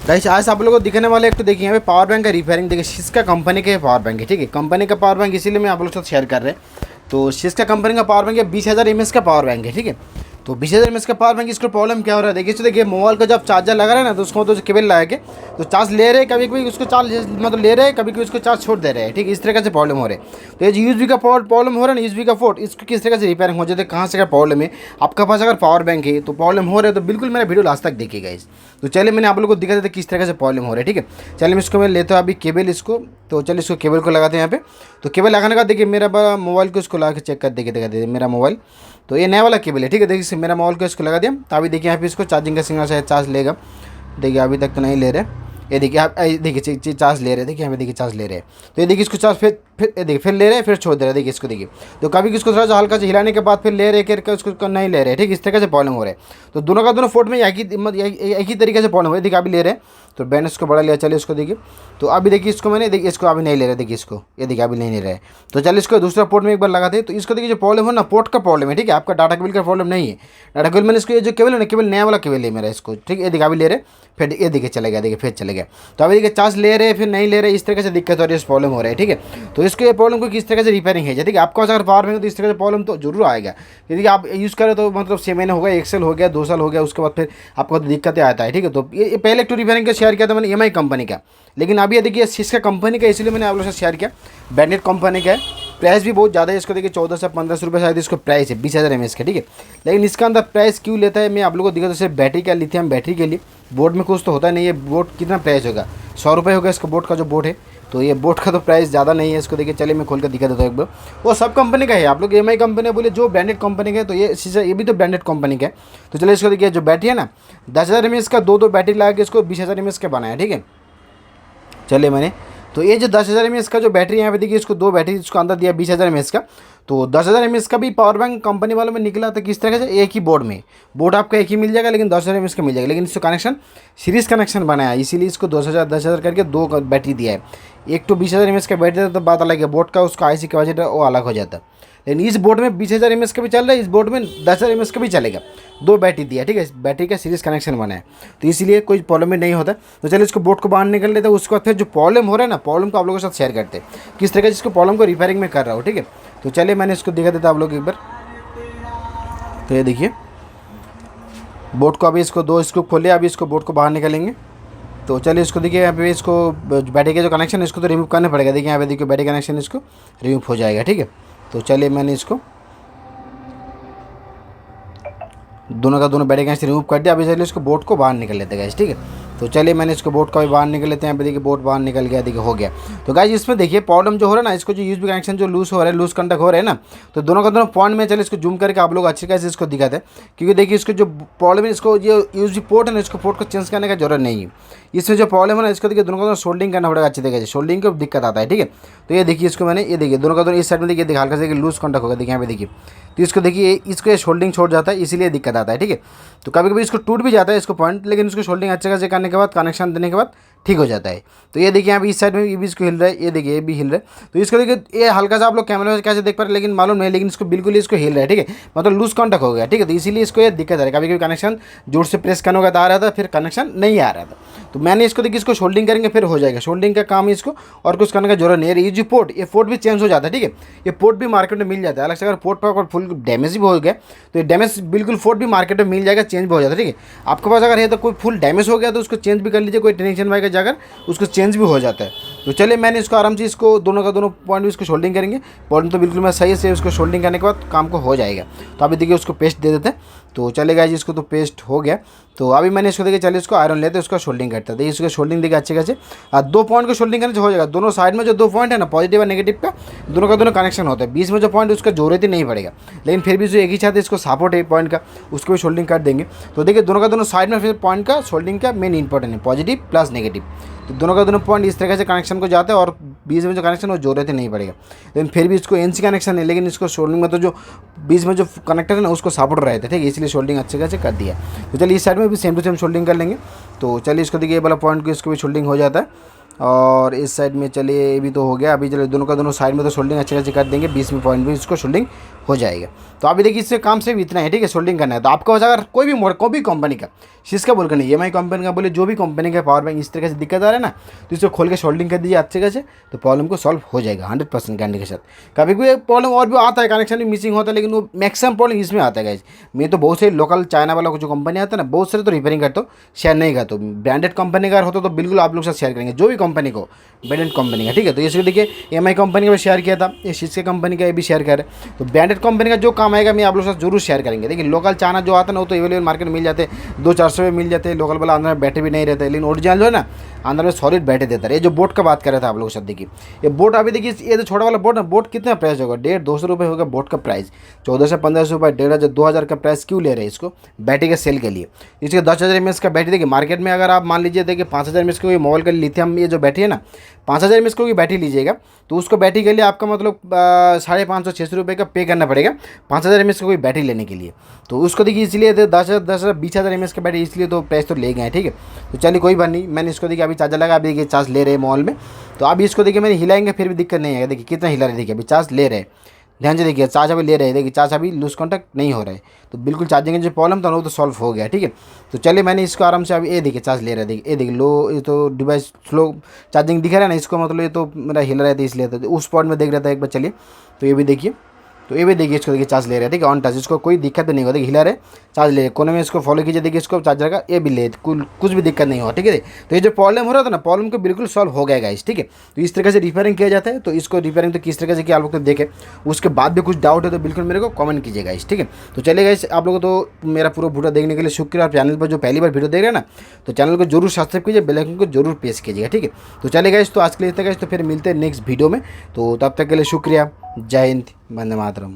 Guys आज आप लोगों को दिखने वाले एक तो देखिए यहाँ पे पावर बैंक का रिपेयरिंग। देखिए सिस्का कंपनी के पावर बैंक है, ठीक है, कंपनी का पावर बैंक, इसीलिए मैं आप लोगों के साथ शेयर कर रहे हैं। तो सिस्का कंपनी का पावर बैंक है, 20,000 mAh का पावर बैंक है, ठीक है। तो 20,000 mAh का पावर बैंक, इसको प्रॉब्लम क्या हो रहा है देखिए। तो देखिए मोबाइल का जब चार्जर लगा रहा है ना, तो उसको तो केबल लगा के तो चार्ज ले रहे हैं, कभी कभी उसको चार्ज मतलब ले रहे हैं, कभी कभी उसको चार्ज छोड़ दे रहे हैं, ठीक है, इस तरह से प्रॉब्लम हो रहे हैं। तो ये जो यूएसबी का प्रॉब्लम हो रहा है ना, यूएसबी का पोर्ट, इसको किस तरह से रिपेयरिंग हो जाता है, कहाँ से क्या प्रॉब्लम है, आपका पास अगर पावर बैंक है तो प्रॉब्लम हो रहा है तो बिल्कुल मेरा वीडियो लास्ट तक देखिएगा इस। तो चलिए मैंने आप लोगों को दिखा देता किस तरह से प्रॉब्लम हो रहा है, ठीक है। चलिए मैं इसको मैं लेता हूँ अभी केबल इसको। तो चलिए इसको केबल को लगाते हैं यहाँ पे। तो केबल लगाने का देखिए मेरा मोबाइल को इसको लगा के चेक कर देखिए, दिखा दे मेरा मोबाइल। तो ये नया वाला केबल है, ठीक है। देखिए मेरा मोबाइल को इसको लगा दिया। तो अभी देखिए यहाँ पे इसको चार्जिंग का सिग्नल से चार्ज लेगा। देखिए अभी तक तो नहीं ले रहे। ये देखिए आप देखिए चार्ज ले रहे हैं, देखिए यहाँ पे देखिए चार्ज ले रहे हैं। तो ये देखिए इसको चार्ज फिर ये देखिए फिर ले रहे हैं, फिर छोड़ दे रहे हैं, देखिए इसको देखिए। तो कभी इसको थोड़ा सा हल्का से हिलाने के बाद फिर ले रहे हैं, उसको नहीं ले रहे हैं, ठीक, इस तरह से प्रॉब्लम हो रहा है। तो दोनों का दोनों फोर्ट में एक ही तरीके से प्रॉब्लम हो रही है। देखिए अभी ले रहे हैं तो बैंड इसको बड़ा लिया, चलिए इसको देखिए। तो अभी देखिए इसको मैंने देखिए इसको अभी नहीं ले रहे, देखिए इसको, ये देखिए अभी नहीं ले रहे हैं। तो चलिए इसको दूसरा पोर्ट में एक बार लगाते हैं। तो इसको देखिए जो प्रॉब्लम हो ना, पोर्ट का प्रॉब्लम है, ठीक है, आपका डाटा केबल का प्रॉब्लम नहीं है। डाटा केबल मैंने इसको ये जो केबल है ना, केबल नया वाला केबल है मेरा इसको, ठीक है। ये देखिए अभी ले रहे, फिर ये देखिए चले गया, देखिए फिर चले गया। तो अभी देखिए चार्ज ले रहे हैं फिर नहीं ले रहे, इस तरह से दिक्कत हो रही है, प्रॉब्लम हो रहा है, ठीक है। तो इसको ये प्रॉब्लम को किस तरह से रिपेयरिंग है, ठीक है, आपके पास अगर पावर बैंक है तो इस तरह से प्रॉब्लम तो जरूर आएगा। यदि आप यूज़ करें तो मतलब 6 महीने हो गया, 1 साल हो गया, 2 साल हो गया, उसके बाद फिर आपको तो दिक्कतें आता है, ठीक है। तो ये पहले एक तो रिपेयरिंग का शेयर किया था मैंने EMI कंपनी का, लेकिन अभी ये देखिए सिस्का कंपनी का, इसलिए मैंने आप लोगों से शेयर किया। ब्रांडेड कंपनी का है, प्राइस भी बहुत ज़्यादा है इसको, देखिए 14 से 15 रुपये शायद इसको प्राइस है 20,000 mAh का, ठीक है। लेकिन इसका अंदर प्राइस क्यों लेता है मैं आप लोगों को दिखा। तो सिर्फ बैटरी का, लिथियम बैटरी के लिए, बोर्ड में कुछ तो होता नहीं है। बोर्ड कितना प्राइस होगा, 100 रुपये होगा इसका बोर्ड का जो बोर्ड है। तो ये बोर्ड का तो प्राइस ज़्यादा नहीं है इसको, देखिए चलिए मैं खोल कर दिखा देता हूँ एक बार। वो सब कंपनी का है, आप लोग EMI कंपनी बोले जो ब्रांडेड कंपनी का है, तो ये भी तो ब्रांडेड कंपनी का है। तो चलिए इसको देखिए जो बैटरी है ना, 10,000 mAh का दो बैटरी लगा के इसको 20,000 mAh का बनाया, ठीक है। चलिए मैंने तो ये जो 10,000 mAh का जो बैटरी यहाँ पे देखिए, इसको 2 बैटरी इसको अंदर दिया 20,000 mAh का। तो 10,000 mAh का भी पावर बैंक कंपनी वालों में निकला था किस तरह से, एक ही बोर्ड में, बोर्ड आपका एक ही मिल जाएगा लेकिन 10,000 mAh का मिल जाएगा। लेकिन इसको कनेक्शन सीरीज़ कनेक्शन बनाया, इसीलिए इसको 10,000 करके 2 बैटरी दिया है। एक तो 20,000 mAh का बैटरी था तो बात अलग है, बोर्ड का उसका IC कैपेसिटर वो अलग हो जाता है। लेकिन इस बोर्ड में 20,000 mAh का भी चल रहा है, इस बोर्ड में 10,000 mAh का भी चलेगा, 2 बैटरी दिया, ठीक है। बैटरी का सीरीज कनेक्शन बना है, तो इसीलिए कोई प्रॉब्लम नहीं होता। तो चलिए इसको बोर्ड को बाहर निकल लेते हैं। उसके बाद फिर जो प्रॉब्लम हो रहा है ना, प्रॉब्लम को आप लोगों के साथ शेयर करते हैं किस तरह से इसको प्रॉब्लम को रिपेयरिंग में कर रहा हूँ, ठीक है। तो चलिए मैंने इसको दिखा देता आप लोग एक बार। तो ये देखिए बोर्ड को अभी इसको 2 स्क्रू खोले, अभी इसको बोर्ड को बाहर निकालेंगे। तो चलिए इसको देखिए यहाँ पे इसको बैटरी का जो कनेक्शन है इसको तो रिमूव करना पड़ेगा। देखिए यहाँ पे देखिए बैटरी कनेक्शन इसको रिमूव हो जाएगा, ठीक है। तो चलिए मैंने इसको दोनों का दोनों बैटरी कनेक्शन रिमूव कर दिया। अभी चलिए इसको बोर्ड को बाहर निकल लेते हैं गाइस, ठीक है। तो चलिए मैंने इसको बोर्ड का भी बाहर निकल लेते हैं। यहाँ पे देखिए बोर्ड बाहर निकल गया, देखिए हो गया। तो गाइस इसमें देखिए प्रॉब्लम जो हो रहा है ना, इसको जो यूएसबी कनेक्शन जो लूज हो रहा है, लूज कंडक्ट हो रहा है ना, तो दोनों का दोनों पॉइंट में चलिए इसको जूम करके आप लोग अच्छी कैसे इसको दिखाते हैं। क्योंकि देखिए इसको जो प्रॉब्लम है, इसको जो यूएसबी पोर्ट है ना, इसको पोर्ट को चेंज करने का जरूरत नहीं है। इसमें जो प्रॉब्लम है ना, इसको देखिए दोनों का दोनों सोल्डिंग करना पड़ेगा अच्छी तरीके से, सोल्डिंग को दिक्कत आता है, ठीक है। तो ये देखिए इसको मैंने ये देखिए दोनों का दोनों इस साइड में देखिए हल्का से लूज कंडक्ट होगा, देखिए यहाँ पे देखिए। तो इसको देखिए इसको ये शोल्डिंग छोड़ जाता है, इसीलिए दिक्कत आता है, ठीक है। तो कभी कभी इसको टूट भी जाता है इसको पॉइंट, लेकिन इसको शोल्डिंग अच्छे खासे करने के बाद, कनेक्शन देने के बाद ठीक हो जाता है। तो ये देखिए यहाँ पे इस साइड में ये भी इसको हिल रहा है, ये देखिए ये भी हिल रहा है। तो इसको देखिए ये हल्का सा आप लोग कैमरे में कैसे देख पा रहे हैं लेकिन मालूम नहीं, लेकिन इसको बिल्कुल इसको हिल रहा है, ठीक है, मतलब लूज कॉन्टैक्ट हो गया, ठीक है। तो इसीलिए इसको ये दिक्कत आ रहा है, कभी कभी कनेक्शन जोर से प्रेस करने का आ रहा था, फिर कनेक्शन नहीं आ रहा था। तो मैंने इसको देखिए इसको शोल्डिंग करेंगे फिर हो जाएगा, शोल्डिंग का काम है इसको, और कुछ करने का जरूरत नहीं है। ये जो पोर्ट, ये पोर्ट भी चेंज हो जाता है, ठीक है। ये पोर्ट भी मार्केट में मिल जाता है अलग से। अगर पोर्ट पर फुल डैमेज भी हो गया तो ये डैमेज बिल्कुल पोर्ट भी मार्केट में मिल जाएगा, चेंज भी हो जाता है, ठीक है। आपके पास अगर है तो कोई फुल डैमेज हो गया तो उसको चेंज भी कर लीजिए, कोई टेंशन वाई का जाकर उसको चेंज भी हो जाता है। तो चलिए मैंने इसको आराम से इसको दोनों का दोनों पॉइंट भी इसको शोल्डिंग करेंगे। पॉइंट तो बिल्कुल मैं सही से उसको शोल्डिंग करने के बाद काम को हो जाएगा। तो अभी देखिए उसको पेस्ट दे देते हैं। तो चलेगा जी, इसको तो पेस्ट हो गया। तो अभी मैंने इसको देखिए चलिए इसको आयरन लेते हैं, उसका शोल्डिंग करते हैं। देखिए इसको शोल्डिंग देखिए अच्छे खासे 2 पॉइंट को शोल्डिंग करने से हो जाएगा। दोनों साइड में जो 2 पॉइंट है ना, पॉजिटिव और नेगेटिव का, दोनों का दोनों कनेक्शन होता है। बीच में जो पॉइंट उसका जरूरत ही नहीं पड़ेगा, लेकिन फिर भी जो एक ही साथ इसको सपोर्ट है पॉइंट का, उसको भी शोल्डिंग कर देंगे। तो देखिए दोनों का दोनों साइड में फिर पॉइंट का शोल्डिंग का मेन इंपॉर्टेंट है, पॉजिटिव प्लस नेगेटिव। तो दोनों का दोनों पॉइंट इस तरह से कनेक्शन को जाते हैं और बीच में जो कनेक्शन वो जरूरत ही नहीं पड़ेगा। लेकिन फिर भी इसको एनसी कनेक्शन है, लेकिन इसको शोल्डिंग में तो जो बीच में जो कनेक्टर है ना उसको सपोर्ट रहता है, ठीक है, इसलिए शोल्डिंग अच्छे खासे कर दिया। तो चलिए इस साइड में भी सेम टू सेम शोल्डिंग कर लेंगे। तो चलिए इसको देखिए ये वाला पॉइंट को इसको भी शोल्डिंग हो जाता है। और इस साइड में चलिए ये भी तो हो गया। अभी चलिए दोनों का दोनों साइड में तो सोल्डिंग अच्छे खासी कर देंगे, 20 में पॉइंट भी इसको सोल्डिंग हो जाएगा। तो अभी देखिए इससे काम सिर्फ इतना है, ठीक है, सोल्डिंग करना है। तो आपको अगर कोई भी मॉडल कोई भी कंपनी का सिस्का बोल कर नहीं, EMI कंपनी का बोले, जो भी कंपनी का पावर बैंक इस तरीके से दिक्कत आ रहा है ना, तो इसको खोल के सोल्डिंग कर दीजिए अच्छे खासे, तो प्रॉब्लम को सॉल्व हो जाएगा 100% गारंटी के साथ। कभी कोई प्रॉब्लम और भी आता है, कनेक्शन भी मिसिंग होता है, लेकिन वो मैक्सिमम प्रॉब्लम इसमें आता है गाइस। मैं तो बहुत से लोकल चाइना वाला को जो कंपनी आता है ना, बहुत सारे तो रिपेयरिंग करते हो, शेयर नहीं करते हो। ब्रांडेड कंपनी का होता तो बिल्कुल आप लोग साथ शेयर करेंगे, जो भी कंपनी को, ब्रांडेड कंपनी का, ठीक है। तो इसको देखिए EMI कंपनी का भी शेयर किया था, ये शिस्का कंपनी का ये भी शेयर कर रहे हैं। तो ब्रांडेड कंपनी का जो काम आएगा मैं आप लोग साथ जरूर शेयर करेंगे। देखिए लोकल चाइना जो आता है ना, वो तो अवेलेबल मार्केट में मिल जाते हैं, 200-400 में मिल जाते हैं। लोकल वाला अंदर में बैठे भी नहीं रहते, लेकिन ओरिजिनल जो है ना अंदर में सॉलिड बैठे देता है। ये जो बोट का बात कर रहा था आप लोगों के साथ, देखिए ये बोट अभी देखिए, ये जो छोटा वाला बोट ना, बोट कितना प्राइस होगा, 150-200 रुपये होगा बोट का प्राइस। 1400 से 1500 रुपये, 1500 2000 का प्राइस क्यों ले रहे हैं इसको, बैटरी के सेल के लिए। इसके 10,000 mAh का बैटरी, देखिए मार्केट में अगर आप मान लीजिए देखिए 5000 mAh का मोबाइल का लिथियम ये जो बैटरी है ना, 5000 mAh की बैटरी लीजिएगा, तो उसको बैटरी के लिए आपका मतलब 550-600 रुपये का पे करना पड़ेगा 5000 mAh का कोई बैटरी लेने के लिए। तो उसको देखिए इसलिए 20,000 mAh का बैटरी, इसलिए तो प्राइस तो ले गए हैं, ठीक है। तो चलिए कोई बात नहीं, मैंने इसको देखिए अभी चार्जर लगा, अभी देखिए चार्ज ले रहे हैं मॉल में। तो अभी इसको देखिए मैंने हिलाएंगे फिर भी दिक्कत नहीं आएगा। देखिए कितना हिला रहे हैं, देखिए अभी चार्ज ले रहे हैं, ध्यान से देखिए चार्ज अभी ले रहे हैं, देखिए चार्ज अभी लूज कॉन्टैक्ट नहीं हो रहा है। तो बिल्कुल चार्जिंग का जो प्रॉब्लम था वो तो सॉल्व हो गया, ठीक है। तो चलिए मैंने इसको आराम से अभी ये देखिए चार्ज ले रहा है, देखिए ये देखिए लो, ये तो डिवाइस स्लो चार्जिंग दिखा रहा है ना, इसको मतलब ये तो मेरा हिल रहा था इसलिए, तो उस पॉइंट में देख रहा था एक बार। चलिए तो ये भी देखिए, तो ये भी देखिए इसको देखिए चार्ज ले रहा है, ठीक है, ऑन टच, इसको कोई दिक्कत नहीं होगा। देखिए हिला रहे, चार्ज ले, कोने में इसको फॉलो कीजिए, देखिए इसको चार्जर का ये भी ले, कुछ भी दिक्कत नहीं हुआ, ठीक है। तो ये जो प्रॉब्लम हो रहा था ना, प्रॉब्लम को बिल्कुल सॉल्व हो गया गाइस, ठीक है। तो इस तरीके से रिपेयरिंग किया जाता है। तो इसको रिपेयरिंग तो किस तरीके से किया आप लोग तो देखें, उसके बाद भी कुछ डाउट है तो बिल्कुल मेरे को कमेंट कीजिए गाइस, ठीक है। तो चलिए गाइस, आप लोगों को तो मेरा पूरा वीडियो देखने के लिए शुक्रिया। आप चैनल पर जो पहली बार वीडियो देख रहे हैं ना, तो चैनल को जरूर सब्सक्राइब कीजिए, बेल आइकन को जरूर प्रेस कीजिएगा, ठीक है। तो चलिए गाइस, तो आज के लिए इतना गाइस, तो फिर मिलते हैं नेक्स्ट वीडियो में। तो तब तक के लिए शुक्रिया, जय हिंद, वंदे मातरम।